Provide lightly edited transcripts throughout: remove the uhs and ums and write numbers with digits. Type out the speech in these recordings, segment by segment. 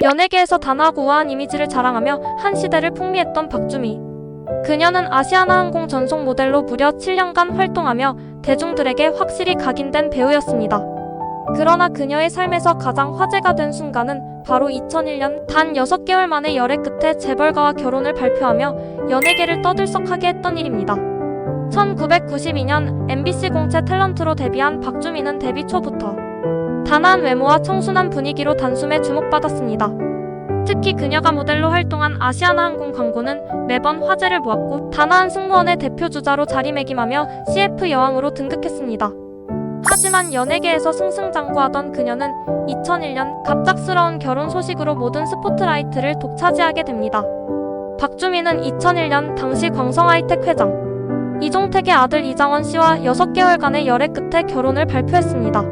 연예계에서 단아하고 우아한 이미지를 자랑하며 한 시대를 풍미했던 박주미. 그녀는 아시아나항공 전속 모델로 무려 7년간 활동하며 대중들에게 확실히 각인된 배우였습니다. 그러나 그녀의 삶에서 가장 화제가 된 순간은 바로 2001년 단 6개월 만에 열애 끝에 재벌가와 결혼을 발표하며 연예계를 떠들썩하게 했던 일입니다. 1992년 MBC 공채 탤런트로 데뷔한 박주미는 데뷔 초부터 단아한 외모와 청순한 분위기로 단숨에 주목받았습니다. 특히 그녀가 모델로 활동한 아시아나항공 광고는 매번 화제를 모았고 단아한 승무원의 대표주자로 자리매김하며 CF 여왕으로 등극했습니다. 하지만 연예계에서 승승장구하던 그녀는 2001년 갑작스러운 결혼 소식으로 모든 스포트라이트를 독차지하게 됩니다. 박주미는 2001년 당시 광성하이텍 회장 이종택의 아들 이장원 씨와 6개월간의 열애 끝에 결혼을 발표했습니다.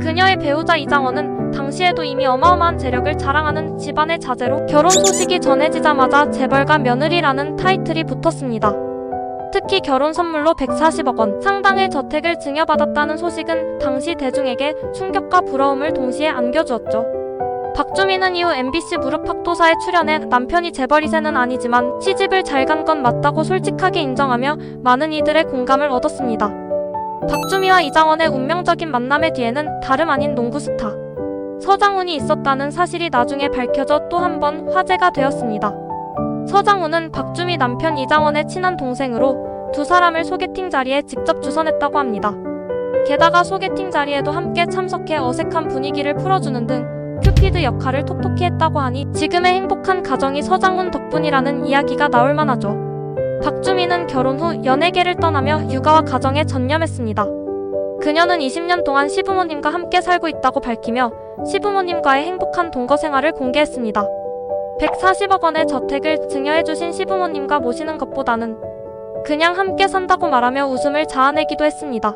그녀의 배우자 이장원은 당시에도 이미 어마어마한 재력을 자랑하는 집안의 자제로 결혼 소식이 전해지자마자 재벌가 며느리라는 타이틀이 붙었습니다. 특히 결혼 선물로 140억 원 상당의 저택을 증여받았다는 소식은 당시 대중에게 충격과 부러움을 동시에 안겨주었죠. 박주미는 이후 MBC 무릎팍도사에 출연해 남편이 재벌 2세는 아니지만 시집을 잘 간 건 맞다고 솔직하게 인정하며 많은 이들의 공감을 얻었습니다. 박주미와 이장원의 운명적인 만남의 뒤에는 다름 아닌 농구 스타 서장훈이 있었다는 사실이 나중에 밝혀져 또 한 번 화제가 되었습니다. 서장훈은 박주미 남편 이장원의 친한 동생으로 두 사람을 소개팅 자리에 직접 주선했다고 합니다. 게다가 소개팅 자리에도 함께 참석해 어색한 분위기를 풀어주는 등 큐피드 역할을 톡톡히 했다고 하니 지금의 행복한 가정이 서장훈 덕분이라는 이야기가 나올 만하죠. 박주미는 결혼 후 연예계를 떠나며 육아와 가정에 전념했습니다. 그녀는 20년 동안 시부모님과 함께 살고 있다고 밝히며 시부모님과의 행복한 동거 생활을 공개했습니다. 140억 원의 저택을 증여해주신 시부모님과 모시는 것보다는 그냥 함께 산다고 말하며 웃음을 자아내기도 했습니다.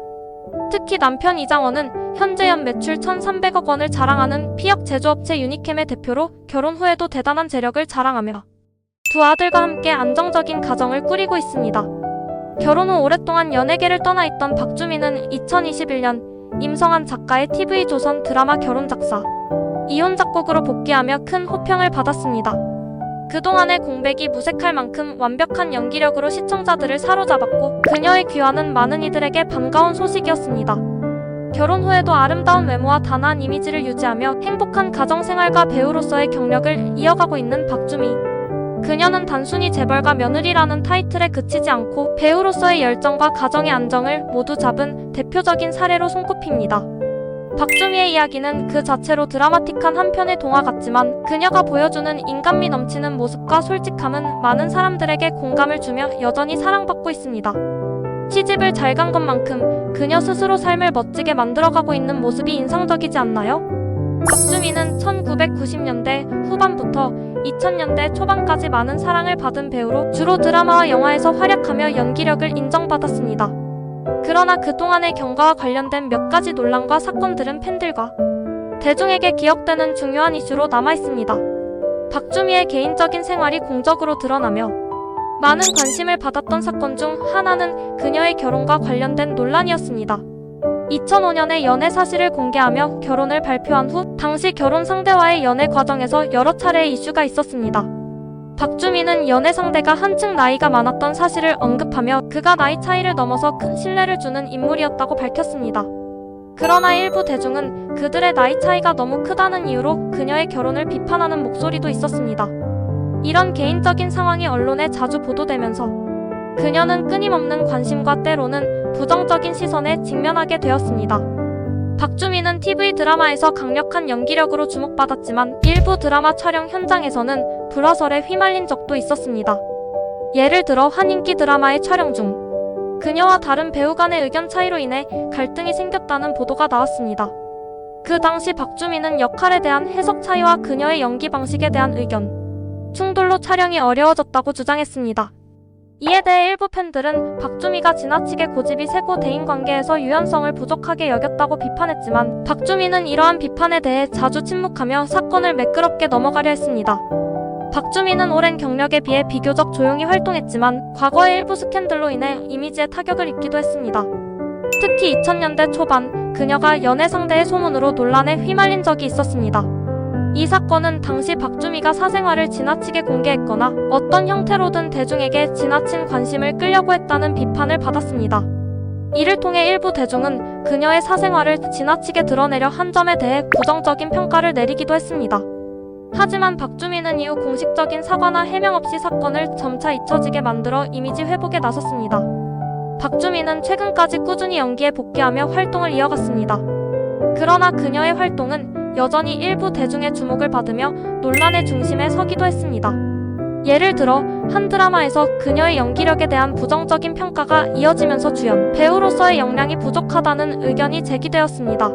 특히 남편 이장원은 현재 연 매출 1,300억 원을 자랑하는 피혁 제조업체 유니캠의 대표로 결혼 후에도 대단한 재력을 자랑하며 두 아들과 함께 안정적인 가정을 꾸리고 있습니다. 결혼 후 오랫동안 연예계를 떠나 있던 박주미는 2021년 임성한 작가의 TV조선 드라마 결혼작사 이혼 작곡으로 복귀하며 큰 호평을 받았습니다. 그동안의 공백이 무색할 만큼 완벽한 연기력으로 시청자들을 사로잡았고 그녀의 귀화는 많은 이들에게 반가운 소식이었습니다. 결혼 후에도 아름다운 외모와 단아한 이미지를 유지하며 행복한 가정생활과 배우로서의 경력을 이어가고 있는 박주미. 그녀는 단순히 재벌가 며느리라는 타이틀에 그치지 않고 배우로서의 열정과 가정의 안정을 모두 잡은 대표적인 사례로 손꼽힙니다. 박주미의 이야기는 그 자체로 드라마틱한 한 편의 동화 같지만 그녀가 보여주는 인간미 넘치는 모습과 솔직함은 많은 사람들에게 공감을 주며 여전히 사랑받고 있습니다. 시집을 잘 간 것만큼 그녀 스스로 삶을 멋지게 만들어가고 있는 모습이 인상적이지 않나요? 박주미는 1990년대 후반부터 2000년대 초반까지 많은 사랑을 받은 배우로 주로 드라마와 영화에서 활약하며 연기력을 인정받았습니다. 그러나 그동안의 경과와 관련된 몇 가지 논란과 사건들은 팬들과 대중에게 기억되는 중요한 이슈로 남아있습니다. 박주미의 개인적인 생활이 공적으로 드러나며 많은 관심을 받았던 사건 중 하나는 그녀의 결혼과 관련된 논란이었습니다. 2005년에 연애 사실을 공개하며 결혼을 발표한 후 당시 결혼 상대와의 연애 과정에서 여러 차례의 이슈가 있었습니다. 박주미는 연애 상대가 한층 나이가 많았던 사실을 언급하며 그가 나이 차이를 넘어서 큰 신뢰를 주는 인물이었다고 밝혔습니다. 그러나 일부 대중은 그들의 나이 차이가 너무 크다는 이유로 그녀의 결혼을 비판하는 목소리도 있었습니다. 이런 개인적인 상황이 언론에 자주 보도되면서 그녀는 끊임없는 관심과 때로는 부정적인 시선에 직면하게 되었습니다. 박주미는 TV 드라마에서 강력한 연기력으로 주목받았지만 일부 드라마 촬영 현장에서는 불화설에 휘말린 적도 있었습니다. 예를 들어 한 인기 드라마의 촬영 중 그녀와 다른 배우 간의 의견 차이로 인해 갈등이 생겼다는 보도가 나왔습니다. 그 당시 박주미는 역할에 대한 해석 차이와 그녀의 연기 방식에 대한 의견 충돌로 촬영이 어려워졌다고 주장했습니다. 이에 대해 일부 팬들은 박주미가 지나치게 고집이 세고 대인관계에서 유연성을 부족하게 여겼다고 비판했지만 박주미는 이러한 비판에 대해 자주 침묵하며 사건을 매끄럽게 넘어가려 했습니다. 박주미는 오랜 경력에 비해 비교적 조용히 활동했지만 과거의 일부 스캔들로 인해 이미지에 타격을 입기도 했습니다. 특히 2000년대 초반 그녀가 연애 상대의 소문으로 논란에 휘말린 적이 있었습니다. 이 사건은 당시 박주미가 사생활을 지나치게 공개했거나 어떤 형태로든 대중에게 지나친 관심을 끌려고 했다는 비판을 받았습니다. 이를 통해 일부 대중은 그녀의 사생활을 지나치게 드러내려 한 점에 대해 부정적인 평가를 내리기도 했습니다. 하지만 박주미는 이후 공식적인 사과나 해명 없이 사건을 점차 잊혀지게 만들어 이미지 회복에 나섰습니다. 박주미는 최근까지 꾸준히 연기에 복귀하며 활동을 이어갔습니다. 그러나 그녀의 활동은 여전히 일부 대중의 주목을 받으며 논란의 중심에 서기도 했습니다. 예를 들어 한 드라마에서 그녀의 연기력에 대한 부정적인 평가가 이어지면서 주연, 배우로서의 역량이 부족하다는 의견이 제기되었습니다.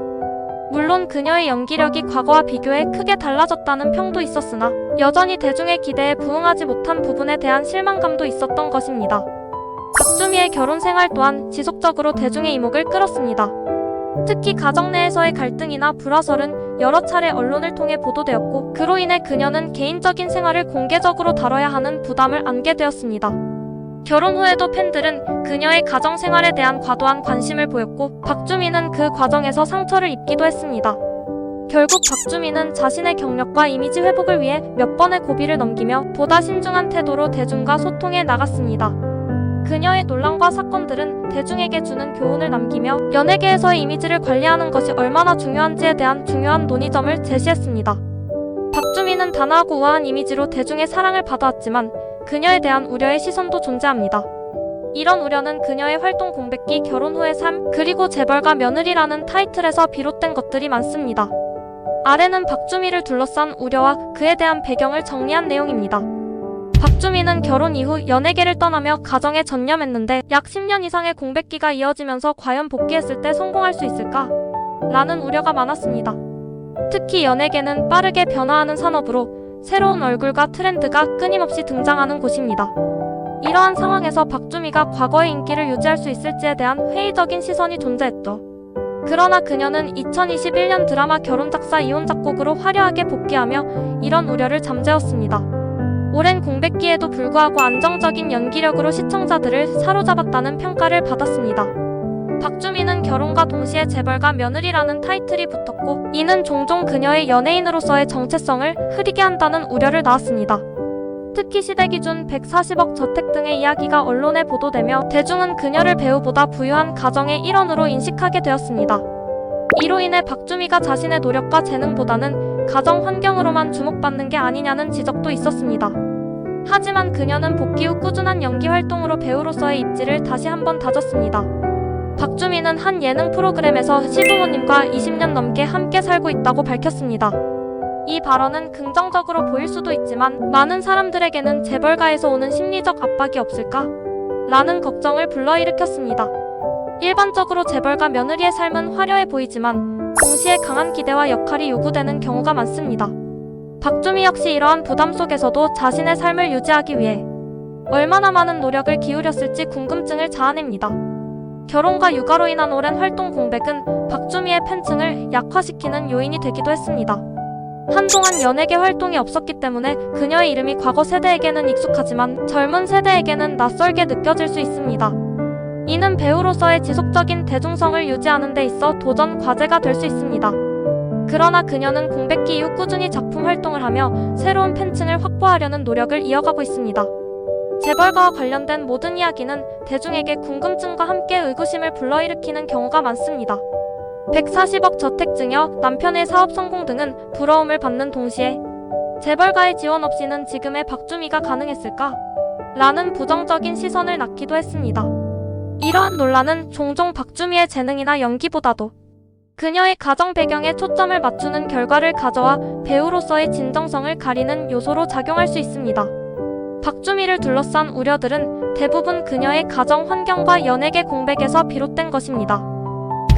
물론 그녀의 연기력이 과거와 비교해 크게 달라졌다는 평도 있었으나 여전히 대중의 기대에 부응하지 못한 부분에 대한 실망감도 있었던 것입니다. 박주미의 결혼 생활 또한 지속적으로 대중의 이목을 끌었습니다. 특히 가정 내에서의 갈등이나 불화설은 여러 차례 언론을 통해 보도되었고, 그로 인해 그녀는 개인적인 생활을 공개적으로 다뤄야 하는 부담을 안게 되었습니다. 결혼 후에도 팬들은 그녀의 가정 생활에 대한 과도한 관심을 보였고, 박주미는 그 과정에서 상처를 입기도 했습니다. 결국 박주미는 자신의 경력과 이미지 회복을 위해 몇 번의 고비를 넘기며 보다 신중한 태도로 대중과 소통해 나갔습니다. 그녀의 논란과 사건들은 대중에게 주는 교훈을 남기며 연예계에서의 이미지를 관리하는 것이 얼마나 중요한지에 대한 중요한 논의점을 제시했습니다. 박주미는 단아하고 우아한 이미지로 대중의 사랑을 받아왔지만 그녀에 대한 우려의 시선도 존재합니다. 이런 우려는 그녀의 활동 공백기, 결혼 후의 삶, 그리고 재벌가 며느리라는 타이틀에서 비롯된 것들이 많습니다. 아래는 박주미를 둘러싼 우려와 그에 대한 배경을 정리한 내용입니다. 박주미는 결혼 이후 연예계를 떠나며 가정에 전념했는데 약 10년 이상의 공백기가 이어지면서 과연 복귀했을 때 성공할 수 있을까? 라는 우려가 많았습니다. 특히 연예계는 빠르게 변화하는 산업으로 새로운 얼굴과 트렌드가 끊임없이 등장하는 곳입니다. 이러한 상황에서 박주미가 과거의 인기를 유지할 수 있을지에 대한 회의적인 시선이 존재했죠. 그러나 그녀는 2021년 드라마 결혼작사 이혼작곡으로 화려하게 복귀하며 이런 우려를 잠재웠습니다. 오랜 공백기에도 불구하고 안정적인 연기력으로 시청자들을 사로잡았다는 평가를 받았습니다. 박주미는 결혼과 동시에 재벌가 며느리라는 타이틀이 붙었고, 이는 종종 그녀의 연예인으로서의 정체성을 흐리게 한다는 우려를 낳았습니다. 특히 시대 기준 140억 저택 등의 이야기가 언론에 보도되며 대중은 그녀를 배우보다 부유한 가정의 일원으로 인식하게 되었습니다. 이로 인해 박주미가 자신의 노력과 재능보다는 가정 환경으로만 주목받는 게 아니냐는 지적도 있었습니다. 하지만 그녀는 복귀 후 꾸준한 연기 활동으로 배우로서의 입지를 다시 한번 다졌습니다. 박주미는 한 예능 프로그램에서 시부모님과 20년 넘게 함께 살고 있다고 밝혔습니다. 이 발언은 긍정적으로 보일 수도 있지만 많은 사람들에게는 재벌가에서 오는 심리적 압박이 없을까? 라는 걱정을 불러일으켰습니다. 일반적으로 재벌가 며느리의 삶은 화려해 보이지만 동시에 강한 기대와 역할이 요구되는 경우가 많습니다. 박주미 역시 이러한 부담 속에서도 자신의 삶을 유지하기 위해 얼마나 많은 노력을 기울였을지 궁금증을 자아냅니다. 결혼과 육아로 인한 오랜 활동 공백은 박주미의 팬층을 약화시키는 요인이 되기도 했습니다. 한동안 연예계 활동이 없었기 때문에 그녀의 이름이 과거 세대에게는 익숙하지만 젊은 세대에게는 낯설게 느껴질 수 있습니다. 이는 배우로서의 지속적인 대중성을 유지하는 데 있어 도전 과제가 될 수 있습니다. 그러나 그녀는 공백기 이후 꾸준히 작품 활동을 하며 새로운 팬층을 확보하려는 노력을 이어가고 있습니다. 재벌가와 관련된 모든 이야기는 대중에게 궁금증과 함께 의구심을 불러일으키는 경우가 많습니다. 140억 저택 증여, 남편의 사업 성공 등은 부러움을 받는 동시에 재벌가의 지원 없이는 지금의 박주미가 가능했을까? 라는 부정적인 시선을 낳기도 했습니다. 이러한 논란은 종종 박주미의 재능이나 연기보다도 그녀의 가정 배경에 초점을 맞추는 결과를 가져와 배우로서의 진정성을 가리는 요소로 작용할 수 있습니다. 박주미를 둘러싼 우려들은 대부분 그녀의 가정 환경과 연예계 공백에서 비롯된 것입니다.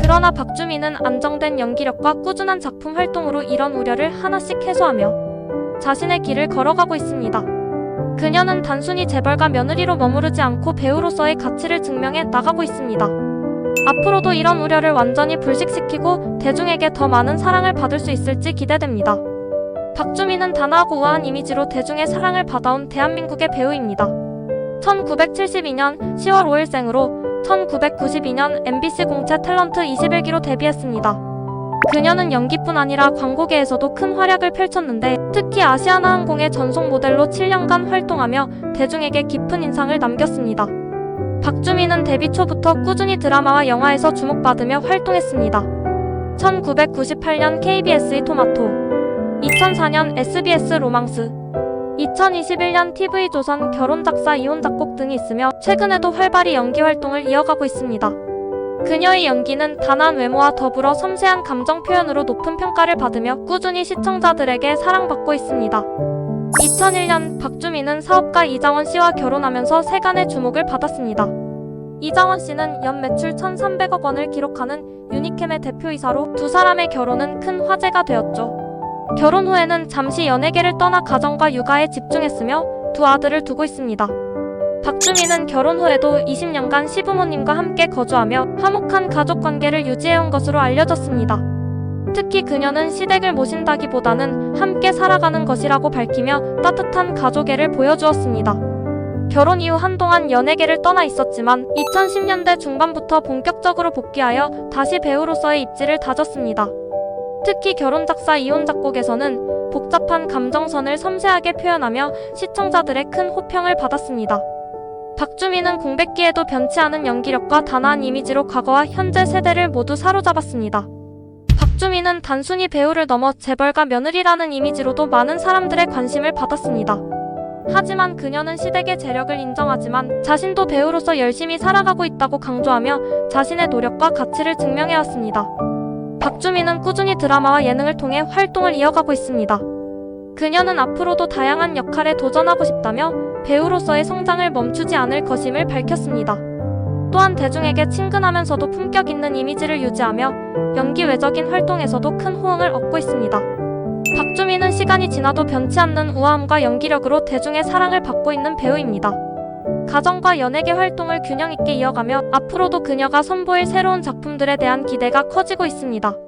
그러나 박주미는 안정된 연기력과 꾸준한 작품 활동으로 이런 우려를 하나씩 해소하며 자신의 길을 걸어가고 있습니다. 그녀는 단순히 재벌가 며느리로 머무르지 않고 배우로서의 가치를 증명해 나가고 있습니다. 앞으로도 이런 우려를 완전히 불식시키고 대중에게 더 많은 사랑을 받을 수 있을지 기대됩니다. 박주미는 단아하고 우아한 이미지로 대중의 사랑을 받아온 대한민국의 배우입니다. 1972년 10월 5일생으로 1992년 MBC 공채 탤런트 21기로 데뷔했습니다. 그녀는 연기뿐 아니라 광고계에서도 큰 활약을 펼쳤는데 특히 아시아나항공의 전속 모델로 7년간 활동하며 대중에게 깊은 인상을 남겼습니다. 박주민은 데뷔 초부터 꾸준히 드라마와 영화에서 주목받으며 활동했습니다. 1998년 KBS의 토마토, 2004년 SBS 로망스, 2021년 TV조선 결혼작사 이혼작곡 등이 있으며 최근에도 활발히 연기 활동을 이어가고 있습니다. 그녀의 연기는 단아한 외모와 더불어 섬세한 감정 표현으로 높은 평가를 받으며 꾸준히 시청자들에게 사랑받고 있습니다. 2001년 박주민은 사업가 이장원 씨와 결혼하면서 세간의 주목을 받았습니다. 이장원 씨는 연 매출 1,300억 원을 기록하는 유니캠의 대표이사로 두 사람의 결혼은 큰 화제가 되었죠. 결혼 후에는 잠시 연예계를 떠나 가정과 육아에 집중했으며 두 아들을 두고 있습니다. 박주민은 결혼 후에도 20년간 시부모님과 함께 거주하며 화목한 가족관계를 유지해온 것으로 알려졌습니다. 특히 그녀는 시댁을 모신다기보다는 함께 살아가는 것이라고 밝히며 따뜻한 가족애를 보여주었습니다. 결혼 이후 한동안 연예계를 떠나 있었지만 2010년대 중반부터 본격적으로 복귀하여 다시 배우로서의 입지를 다졌습니다. 특히 결혼작사 이혼작곡에서는 복잡한 감정선을 섬세하게 표현하며 시청자들의 큰 호평을 받았습니다. 박주민은 공백기에도 변치 않은 연기력과 단아한 이미지로 과거와 현재 세대를 모두 사로잡았습니다. 박주민은 단순히 배우를 넘어 재벌가 며느리라는 이미지로도 많은 사람들의 관심을 받았습니다. 하지만 그녀는 시댁의 재력을 인정하지만 자신도 배우로서 열심히 살아가고 있다고 강조하며 자신의 노력과 가치를 증명해왔습니다. 박주민은 꾸준히 드라마와 예능을 통해 활동을 이어가고 있습니다. 그녀는 앞으로도 다양한 역할에 도전하고 싶다며 배우로서의 성장을 멈추지 않을 것임을 밝혔습니다. 또한 대중에게 친근하면서도 품격 있는 이미지를 유지하며 연기 외적인 활동에서도 큰 호응을 얻고 있습니다. 박주민은 시간이 지나도 변치 않는 우아함과 연기력으로 대중의 사랑을 받고 있는 배우입니다. 가정과 연예계 활동을 균형 있게 이어가며 앞으로도 그녀가 선보일 새로운 작품들에 대한 기대가 커지고 있습니다.